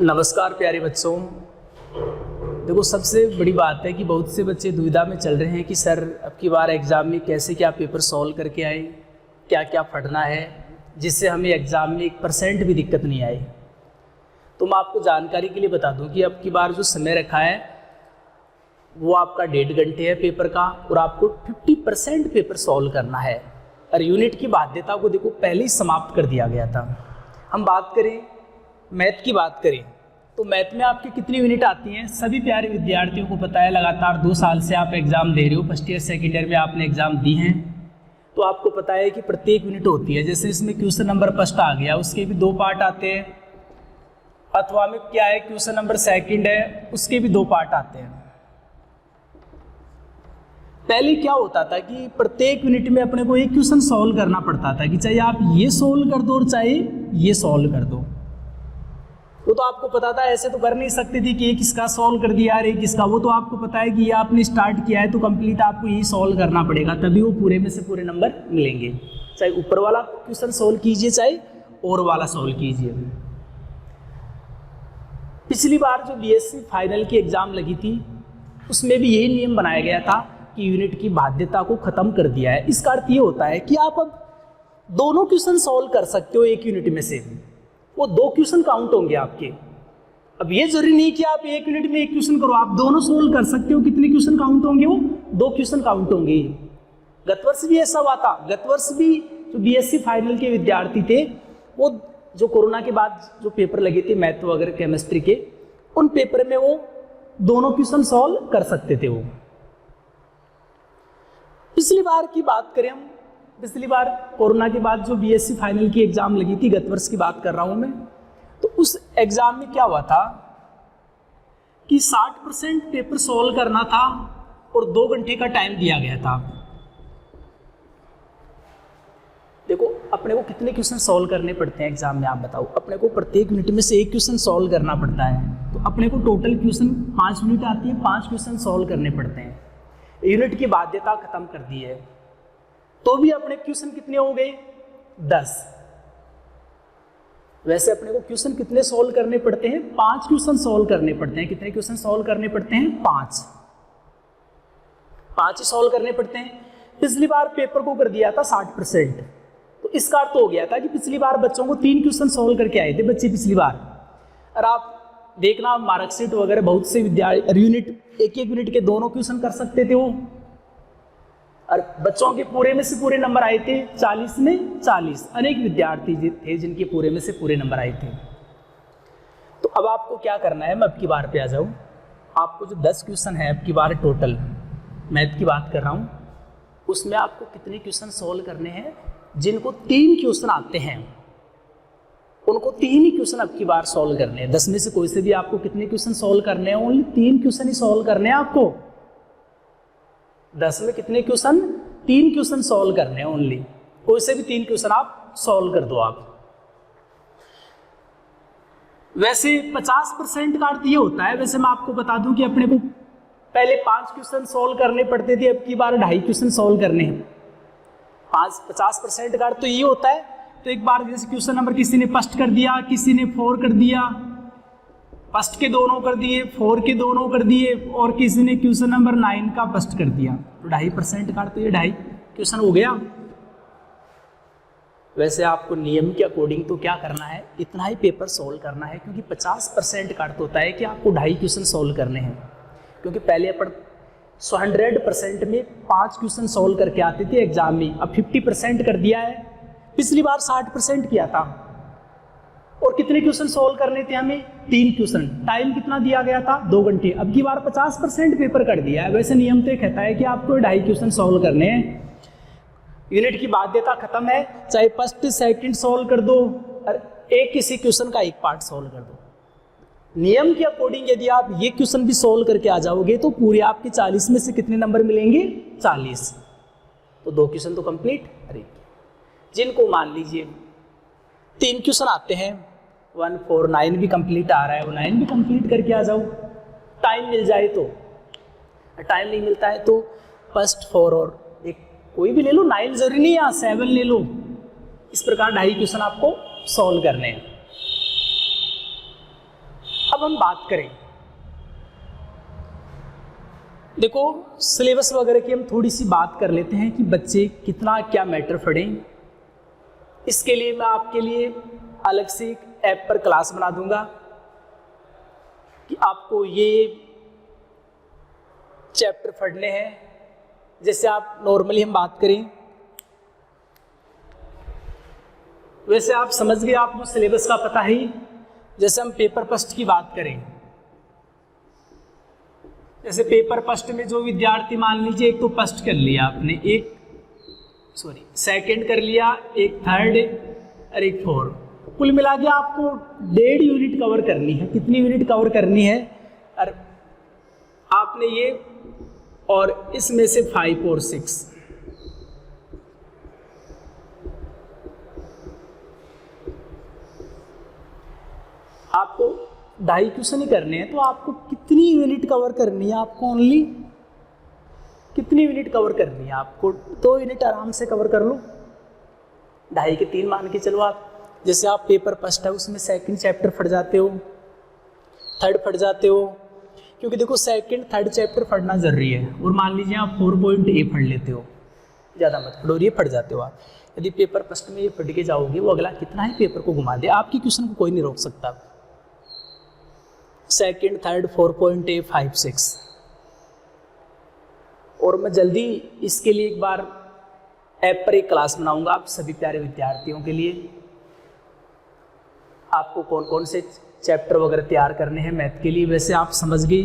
नमस्कार प्यारे बच्चों। देखो, सबसे बड़ी बात है कि बहुत से बच्चे दुविधा में चल रहे हैं कि सर अब की बार एग्ज़ाम में कैसे क्या पेपर सॉल्व करके आए, क्या क्या पढ़ना है जिससे हमें एग्ज़ाम में 1% भी दिक्कत नहीं आए। तो मैं आपको जानकारी के लिए बता दूं कि अब की बार जो समय रखा है वो आपका 1.5 घंटे है पेपर का, और आपको 50% पेपर सॉल्व करना है। और यूनिट की बाध्यता को देखो पहले ही समाप्त कर दिया गया था। हम बात करें मैथ की, बात करें तो मैथ में आपकी कितनी यूनिट आती हैं? सभी प्यारे विद्यार्थियों को पता है, लगातार 2 साल से आप एग्ज़ाम दे रहे हो, फर्स्ट ईयर सेकेंड ईयर में आपने एग्ज़ाम दी हैं, तो आपको पता है कि प्रत्येक यूनिट होती है। जैसे इसमें क्वेश्चन नंबर फर्स्ट आ गया, उसके भी 2 पार्ट आते हैं, अथवा में क्या है क्वेश्चन नंबर सेकंड है, उसके भी 2 पार्ट आते हैं। पहले क्या होता था कि प्रत्येक यूनिट में अपने को एक क्वेश्चन सॉल्व करना पड़ता था कि चाहे आप ये सॉल्व कर दो और चाहे ये सॉल्व कर दो। वो तो आपको पता था, ऐसे तो कर नहीं सकते थे कि एक इसका सॉल्व कर दिया और एक इसका। वो तो आपको पता है कि ये आपने स्टार्ट किया है तो कंप्लीट आपको यही सॉल्व करना पड़ेगा, तभी वो पूरे में से पूरे नंबर मिलेंगे। चाहे ऊपर वाला क्वेश्चन सॉल्व कीजिए चाहे और वाला सॉल्व कीजिए। पिछली बार जो बीएससी फाइनल की एग्जाम लगी थी उसमें भी यही नियम बनाया गया था कि यूनिट की बाध्यता को खत्म कर दिया है। इसका अर्थ ये होता है कि आप अब दोनों क्वेश्चन सॉल्व कर सकते हो एक यूनिट में से, वो 2 क्वेश्चन काउंट होंगे आपके। अब ये जरूरी नहीं कि आप एक यूनिट में एक क्वेश्चन करो, आप दोनों सोल्व कर सकते हो। कितने क्वेश्चन काउंट होंगे? वो 2 क्वेश्चन काउंट होंगे। गत वर्ष भी ऐसा हुआ था। गत वर्ष भी जो बीएससी फाइनल के विद्यार्थी थे, वो जो कोरोना के बाद जो पेपर लगे थे मैथ वगैरह केमिस्ट्री के, उन पेपर में वो दोनों क्वेश्चन सॉल्व कर सकते थे। वो पिछली बार की बात करें हम, पिछली बार कोरोना के बाद जो बीएससी फाइनल की एग्जाम लगी थी, गत वर्ष की बात कर रहा हूं मैं, तो उस एग्जाम में क्या हुआ था कि 60% पेपर सॉल्व करना था और 2 घंटे का टाइम दिया गया था। देखो, अपने को कितने क्वेश्चन सॉल्व करने पड़ते हैं एग्जाम में, आप बताओ। अपने को प्रत्येक यूनिट में से एक क्वेश्चन सॉल्व करना पड़ता है, तो अपने को टोटल क्वेश्चन 5 यूनिट आती है, 5 क्वेश्चन सॉल्व करने पड़ते हैं। यूनिट की बाध्यता खत्म कर दी है, तो भी अपने क्वेश्चन कितने हो गए? 10। वैसे अपने को क्वेश्चन कितने सॉल्व करने पड़ते हैं? 5 क्वेश्चन सॉल्व करने पड़ते हैं। कितने क्वेश्चन सॉल्व करने पड़ते हैं? 5 ही सॉल्व करने पड़ते हैं। पिछली बार पेपर को कर दिया था 60%, तो इसका अर्थ हो गया था कि पिछली बार बच्चों को 3 क्वेश्चन सॉल्व करके आए थे बच्चे पिछली बार। और आप देखना मार्कशीट वगैरह, बहुत से विद्यार्थी यूनिट एक यूनिट के दोनों क्वेश्चन कर सकते थे वो, और बच्चों के पूरे में से पूरे नंबर आए थे 40 में 40। अनेक विद्यार्थी थे जिनके पूरे में से पूरे नंबर आए थे। तो अब आपको क्या करना है, मैं अब की बार पे आ जाऊँ। आपको जो 10 क्वेश्चन है अब की बार टोटल मैथ की बात कर रहा हूँ, उसमें आपको कितने क्वेश्चन सॉल्व करने हैं? जिनको 3 क्वेश्चन आते हैं उनको 3 ही क्वेश्चन अब की बार सॉल्व करने हैं। 10 में से कोई से भी आपको कितने क्वेश्चन सॉल्व करने हैं? ओनली 3 क्वेश्चन ही सॉल्व करने हैं आपको। 10 में कितने क्वेश्चन? 3 क्वेश्चन सॉल्व करने हैं ओनली। कोई से भी 3 क्वेश्चन आप सॉल्व कर दो आप। वैसे 50% का अर्थ ये होता है, वैसे मैं आपको बता दूं कि अपने को पहले 5 क्वेश्चन सॉल्व करने पड़ते थे, अब की बार 2.5 क्वेश्चन सॉल्व करने हैं। 50% का अर्थ तो ये होता है। तो एक बार जैसे क्वेश्चन नंबर किसी ने फर्स्ट कर दिया, किसी ने 4 कर दिया, फर्स्ट के दोनों कर दिए, 4 के दोनों कर दिए, और किसी ने क्वेश्चन नंबर 9 का फर्स्ट कर दिया, तो 2.5% का तो ये 2.5 क्वेश्चन हो गया। वैसे आपको नियम के अकॉर्डिंग तो क्या करना है, इतना ही पेपर सॉल्व करना है, क्योंकि 50% का अर्थ होता है कि आपको 2.5 क्वेश्चन सॉल्व करने हैं। क्योंकि पहले अपन 100% में 5 क्वेश्चन सॉल्व करके आते थे एग्जाम में, अब 50% कर दिया है। पिछली बार 60% किया था, और कितने क्वेश्चन सॉल्व करने थे हमें? 3 क्वेश्चन। टाइम कितना दिया गया था? 2 घंटे। अब की बार 50% पेपर कर दिया है। वैसे नियम तो कहता है कि आपको 2.5 क्वेश्चन सॉल्व करने हैं। यूनिट की बाध्यता खत्म है, चाहे फर्स्ट सेकंड सॉल्व कर दो, और एक किसी क्वेश्चन का एक पार्ट सॉल्व कर दो। नियम के अकॉर्डिंग यदि आप ये क्वेश्चन भी सॉल्व करके आ जाओगे तो पूरे आपके 40 में से कितने नंबर मिलेंगे? 40। तो 2 क्वेश्चन तो कंप्लीट। अरे जिनको मान लीजिए 3 क्वेश्चन आते हैं, 1 4 9 भी कंप्लीट आ रहा है, वो 9 भी कंप्लीट करके आ जाओ, टाइम मिल जाए तो। टाइम नहीं मिलता है तो फर्स्ट 4 और एक कोई भी ले लो, 9 जरूरी नहीं है, 7 ले लो। इस प्रकार 2.5 क्वेश्चन आपको सॉल्व करने हैं। हम बात करें, देखो सिलेबस वगैरह की हम थोड़ी सी बात कर लेते हैं कि बच्चे कितना क्या मैटर पढ़ें। इसके लिए मैं आपके लिए अलग से एक ऐप पर क्लास बना दूंगा कि आपको ये चैप्टर पढ़ने हैं। जैसे आप नॉर्मली हम बात करें, वैसे आप समझ गए, आपको सिलेबस का पता ही। जैसे हम पेपर फर्स्ट की बात करें, जैसे पेपर फर्स्ट में जो विद्यार्थी, मान लीजिए एक तो फर्स्ट कर लिया आपने, सेकंड कर लिया, एक थर्ड और एक फोर्थ, कुल मिला के आपको 1.5 यूनिट कवर करनी है। कितनी यूनिट कवर करनी है? और आपने ये, और इसमें से 5 और 6, आपको 2.5 क्वेश्चन ही करने हैं। तो आपको कितनी यूनिट कवर करनी है? आपको ओनली कितनी यूनिट कवर करनी है? आपको 2 यूनिट आराम से कवर कर लो, 2.5 के 3 मान के चलो आप। जैसे आप पेपर फर्स्ट है उसमें सेकंड चैप्टर पढ़ जाते हो, थर्ड पढ़ जाते हो, क्योंकि देखो सेकंड थर्ड चैप्टर पढ़ना जरूरी है। और मान लीजिए आप 4.A पढ़ लेते हो, ज़्यादा मत पढ़ो, ये पढ़ जाते हो आप। यदि पेपर फर्स्ट में ये पढ़ के जाओगे, वो अगला कितना ही पेपर को घुमा दे, आपकी क्वेश्चन को कोई नहीं रोक सकता। Second third 4.A 5 6। और मैं जल्दी इसके लिए एक बार ऐप पर एक क्लास बनाऊंगा आप सभी प्यारे विद्यार्थियों के लिए। आपको कौन कौन से चैप्टर वगैरह तैयार करने हैं मैथ के लिए, वैसे आप समझ गए।